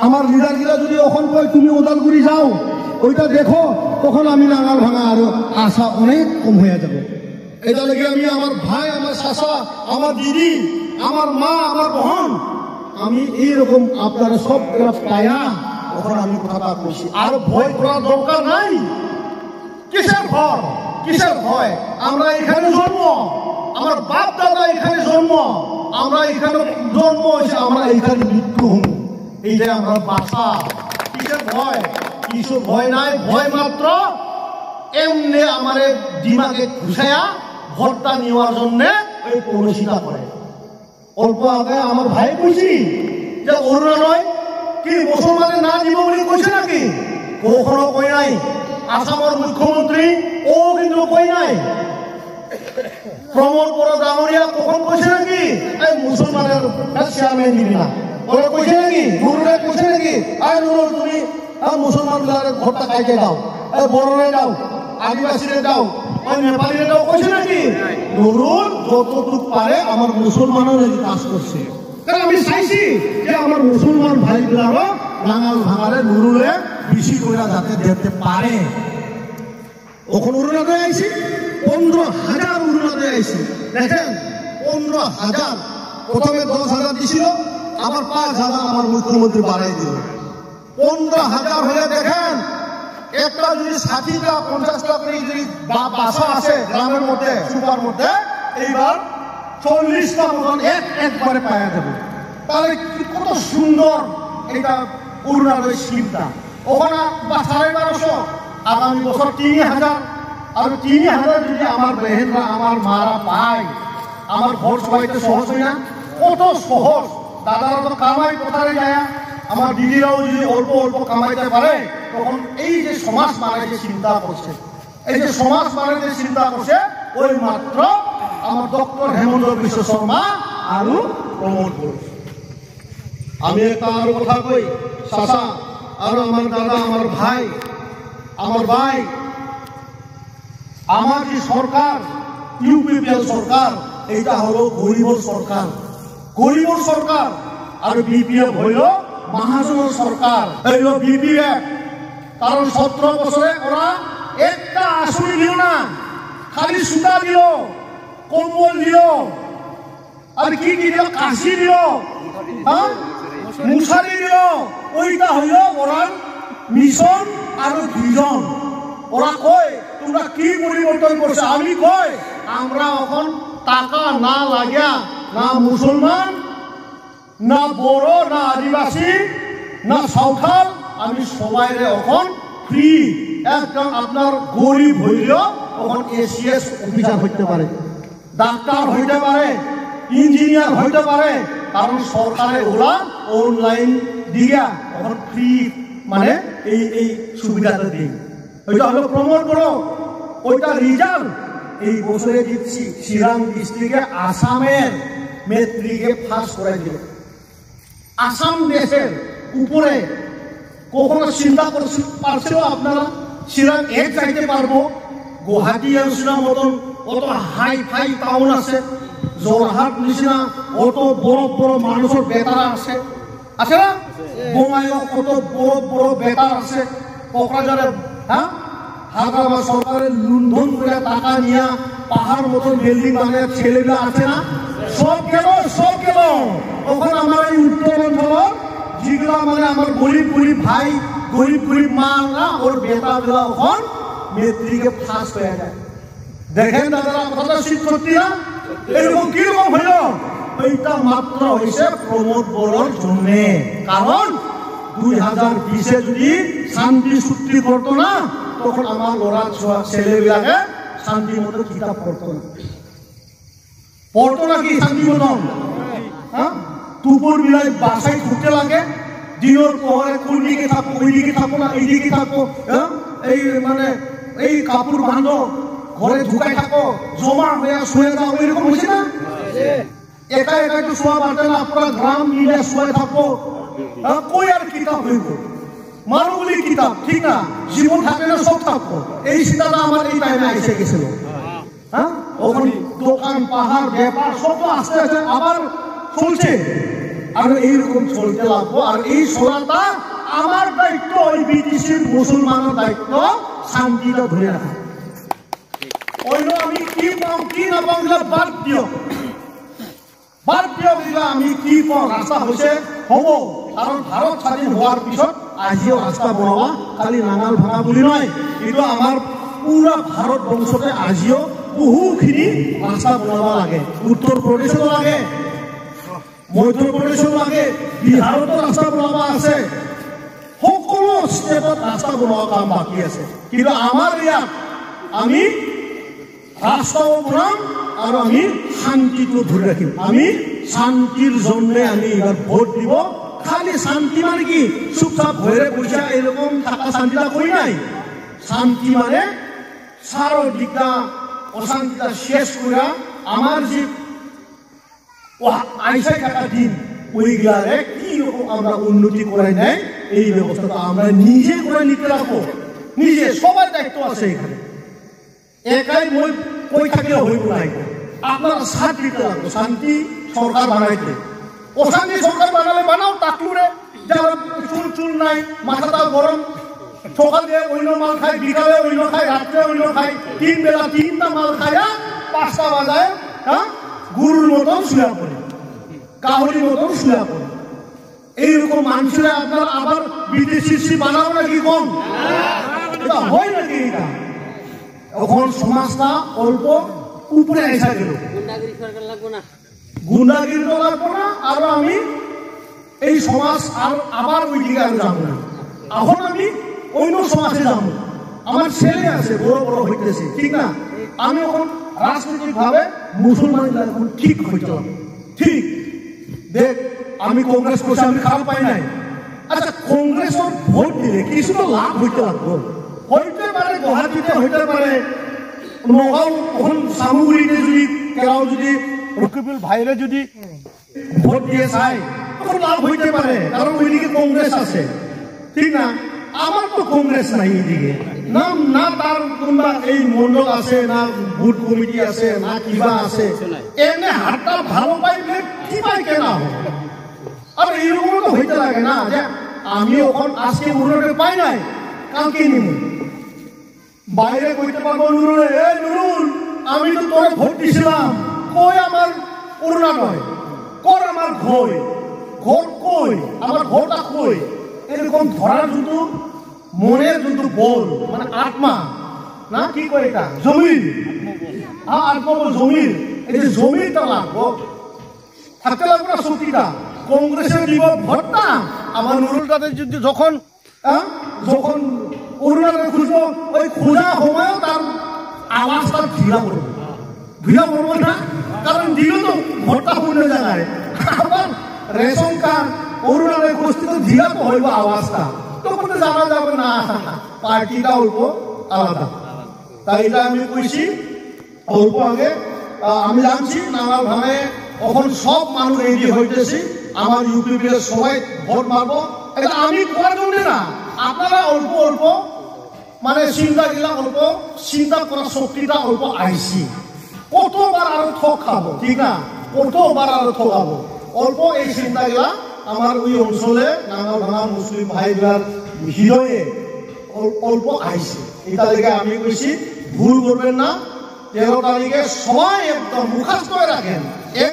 আমার লিডারগুলা যদি ওখান কয় তুমি ওদালগুড়ি যাও ওইটা দেখো, তখন আমি নাঙাল ভাঙা আরো আশা অনেক কম হয়ে যাবে। এটা লেগে আমি আমার ভাই, আমার শাশা, আমার দিদি, আমার মা, আমার বোন, আমি এইরকম আপনারা সব পায়া তখন আমি কথাটা বলছি। আর ভয় করার দরকার নাই। কিসের ভয়, কিসের ভয়? আমরা এখানে জন্ম, আমার বাপ দাদা এখানে জন্ম, আমরা এখানে জন্ম হয়েছে, আমরা এখানে মৃত্যু হব, এইটাই আমরা বাসা। কিসের ভয়? কিছু ভয় নাই। ভয় মাত্র এমনি আমার দিমাগে ঘুষায়া ভোটটা নেওয়ার জন্য ওই পৌরসিতা করে। অল্প আগে আমার ভাই কইছি যে অরুণালয় কি মুসলমানে না দিব বলে কইছে নাকি? কখনো কই নাই। আসামের মুখ্যমন্ত্রী ও কিন্তু কই নাই। প্রমোদ বড় ডাঙরিয়া কখন কইছে নাকি এই মুসলমানের চেয়ারম্যান দিবি না? ওরা কইছে নাকি? নুরুরে কইছে নাকি আয় নুরুল তুমি মুসলমান ভোটটা খাইতে দাও, বড়রে দাও, আদিবাসীরে দাও, ওই নেপালিরে দাও, কইছে নাকি? নুরুল যতটুকু পারে আমার মুসলমানের কাজ করছে। কারণ আমি চাইছি যে আমার মুসলমান ভাইগুলারও নাঙাল ভাঙারে নুরুলে বেশি করে যাতে দেখতে পারে। ওখানে অরুণালয় আইছি 15,000 অরুণালয় আইছি। দেখেন 15,000, প্রথমে 10,000 দিছিল, আবার 5,000 আমার মুখ্যমন্ত্রী বাড়াই দিল। 15,000 হলে দেখেন একটা যদি 60টা 50টা করে যদি বাসা আছে গ্রামের মধ্যে, সুপার মধ্যে, এইবার 40টা মতন একবারে পাওয়া যাবে। তাহলে কত সুন্দর এটা অরুণালয় স্কিমটা। ওখানে 12,500, আগামী বছর 3,000, আর 3,000 যদি আমার বেহেনরা, আমার মারা পায়, আমার ভোট সবাইতে সহজ হয় না? কত সহজ। দাদারা তো কামাই কোথায় যায়, আমার দিদিরাও যদি অল্প অল্প কামাইতে পারে, তখন এই যে সমাজ মানে যে চিন্তা করছে, এই যে সমাজ মানে যে চিন্তা করছে, ওই মাত্র আমার ডক্টর হেমন্ত বিশ্ব শর্মা আর প্রমোদ বড়। আমি একটা আরো কথা কই, চাচা আর আমার দাদা, আমার ভাই, আমার যে সরকার ইউপিপিএল সরকার, এইটা হলো গরিবর সরকার। গরিবর সরকার আর বিপিএফ হইল মহাজনের সরকার। হইল বিপিএফ। কারণ 17 বছরে ওরা একটা আসনি দিল না, খালি সুতা দিল, কম্বল দিল, আর কি দিল, কাশি দিল, মুসারি দিল। ওইটা হইল ওরা মিশন আর ভিজন। ওরা কয় তোমরা কি পরিবর্তন করছো? আমি কই আমরা এখন টাকা না লাগিয়া, না মুসলমান, না বড়, না আদিবাসী, না সাঁওতাল, আমি সবাই এখন ফ্রি। একদম আপনার গরিব হইলেও তখন এসিএস অফিসার হইতে পারে, ডাক্তার হইতে পারে, ইঞ্জিনিয়ার হইতে পারে, কারণ সরকারে ওরা অনলাইন দিয়া তখন ফ্রি, মানে এই সুবিধাটা দিই। ওইটা হলো প্রমোদ বড়। ওইটা রিজাল্ট এই বছরে দিচ্ছি চিরাং ডিস্ট্রিক্টে আসামের মেট্রিকে ফার্স্ট করে দিল। আসাম দেশের উপরে কখনো চিন্তা পারছিল আপনারা চিরাং এক যাইতে পারবো? গুয়াহাটি নিচিনা মতন অত হাই ফাই টাউন আছে, যোরহাট নিচিনা অত বড় বড় মানুষের বেতারা আছে, আছে না? বঙাইও কত বড় বড় বেতার আছে, কোকরাঝারে হায়দ্রাবাদ সরকারের লুণ্ঠন করে টাকা নিয়ে পাহাড় মতন বিল্ডিং বানিয়ে ছেলেগুলো আছে না? সব গেল, সব গেল। ওখানে আমার এই উত্তরাঞ্চল যেগুলো মানে আমার গরিব গরিব ভাই, গরিব গরিব মা না, ওর বেটাগুলো ওখান মেট্রিকে ফার্স্ট হয়ে যায়। দেখেন দাদারা কথাটা সত্যি না? এরকম কিরকম হইল? এইটা মাত্র হয়েছে প্রমোদ বড়োর জন্য। কারণ 2020-এ যদি শান্তি চুক্তি করতো না, তখন আমার ওরা ছেলেবিলাকে শান্তি মতো কিতাব পড়তো না। পড়তো নাকি শান্তি মতন? দুপুর বেলায় বাসায় ঢুকতে লাগে, দিনের পরে কোন দিকে থাকবো, ওই দিকে থাকবো না এই দিকে থাকবো, এই মানে এই কাপড় বাঁধো, ঘরে ঢুকাই থাকো, জমা হয়ে শুয়ে যাও, এরকম হয়েছে না? একা একা একটু শোয়া পারতে না, পুরা গ্রাম মিলে শুয়ে থাকবো। কই আর কিতাব হইব? মানবগুলি কিতাব, ঠিক না? জীবন থাকলে না সব থাকবো। এই চিন্তাটা আমার এই টাইমে এসে গেছিল। ওখানে দোকান পাহাড় ব্যাপার সব তো আস্তে আস্তে আবার চলছে। আর এইরকম চলতে লাগবো। আর এই চলাটা আমার দায়িত্ব, ওই বিটিসির মুসলমানের দায়িত্ব শান্তিটা ধরে রাখা। অন্য আমি কি পাম কি না পাম বাদ দিও, বাদ দিও দিলা আমি কি পাম। রাস্তা হয়েছে হব, কারণ ভারত স্বাধীন হওয়ার পিছত আজিও রাস্তা বনোৱা খালি নাঙাল ভাঙা বুলি নয়, কিন্তু আমার পুরা ভারত বংশতে আজিও বহুখিনি রাস্তা বনাব লাগে। উত্তর প্রদেশও লাগে, মধ্যপ্রদেশও লাগে, বিহারতো রাস্তা বনাব আছে, সকলো স্টেটত রাস্তা বনোৱা কাম বাকী আছে। কিন্তু আমাৰ ইয়াত আমি রাস্তাও বনাম আর আমি শান্তিটো ধরে রাখিম। আমি শান্তির জন্য আমি এবার ভোট দিব। খালি শান্তি মানে কি চুপচাপ ঘরে বসে এরকম থাকা শান্তিটা কই নাই। শান্তি মানে চারিদিকটা অশান্তিটা শেষ করা আমার যে আইসাই থাকা দিন ওইগুলারে কি রকম আমরা উন্নতি করাই নাই, এই ব্যবস্থাটা আমরা নিজে করে নিতে রাখবো। নিজে সবার দায়িত্ব আছে এখানে, একাই মই কই থাকলে হইব নাই, আপনারা সাথ দিতে লাগবে। শান্তি সরকার বানাইতে, অশান্তি সরকার বানালে বানাও টাকলুরে, যারা চুল চুল নাই, মাথাটা গরম, সকালে অন্য মাল খায়, বিকালে অন্য খায়, রাত্রে অন্য খায়, 3 বেলা 3টা মাল খায়া 5টা বাজায় গুরুর মতন শুয়া পড়ে, কাহরির মতন শুয়া পড়ে। এইরকম মানুষরা আপনার আবার বিদেশি বানাবো নাকি কম? এটা হয় নাকি? এটা এখন সমাজটা অল্প উপরে এসে গেল, গুন্ডাগিরি তো লাগবো না। আর আমি এই সমাজ আর আবার ওই দিকে আর যাবো না। এখন আমি অন্য সমাজে যাব। আমার ছেলে আছে, বড় বড় হইতেছে, ঠিক না? আমি এখন রাজনৈতিক ভাবে মুসলমান এখন ঠিক হইতে হবে। ঠিক দেখ, আমি কংগ্রেস করছি, আমি খারাপ পাই নাই। আচ্ছা, কংগ্রেসের ভোট দিলে কিছু তো লাভ হইতে লাগবো। হইতে পারে গুয়াহাটিতে, হইতে পারে নগাঁও, এখন সামুগুড়িতে যদি কেউ যদি রকিবুল ভাইরে যদি ভোট দিয়ে চায় তখন লাভ হইতে পারে, কারণ ওইদিকে কংগ্রেস আছে, ঠিক না? আমার তো কংগ্রেস নাই এইদিকে, নাম না তার কোনবা এই মন্ডল আছে, না ভোট কমিটি আছে, না কিবা আছে। এমনি হাতটা ভালো পাইলে কি পাই কেন? আর এইরকম তো হইতে লাগে না যে আমি ওখান আজকে উন্নয়ন পাই নাই, কালকে নিব। বাইরে কইতে পারবো নুরুল, এই নুরুল আমি তো তোরে ভোট দিছিলাম, কই আমার উন্নয়ন হয়, কর আমার ঘর, ঘর কই, আমার ঘরটা কই। এরকম ধরার কিন্তু মনের কিন্তু বল, মানে আত্মা না কি কয় এটা, জমির, আত্মবল জমির। এই যে জমিরটা লাগবো, থাকতে লাগবো না শক্তিটা। কংগ্রেসের দিব ভোটটা, আমার নুরুলটাতে যদি যখন যখন অরুণাচল খুঁজবো, ওই খোঁজা সময়ও তার আওয়াজটা ভিড়া পড়বে, ভিড়া পড়বো না, কারণ দিল তো ভোটটা অন্য জায়গায়। আবার রেশন কার্ড অরুণাচল খুঁজতে তো ভিড়া তো হইব আওয়াজটা, তখন তো জানা যাবে না পার্টিটা অল্প আলাদা। তাই এটা আমি কইছি অল্প আগে। আমি জানছি নানার ভাবে এখন সব মানুষ রেডি হইতেছি, আমার ইউপিপির সবাই ভোট মারবো। এটা আমি করার জন্য না, আপনারা অল্প অল্প মানে চিন্তা গিলা অল্প, চিন্তা করার শক্তিটা অল্প আইসি। কতবার আরো ঠক খাবো, ঠিক না? কতবার আরো ঠকাবো, অল্প এই চিন্তা গিলা আমার ওই অঞ্চলে নাঙ্গল ভাঙা মুসলিম ভাইগুলার হৃদয়ে অল্প আইসি। এটা লেগে আমি কইছি ভুল করবেন না, 13 তারিখে সবাই একদম মুখাস্ত রাখেন।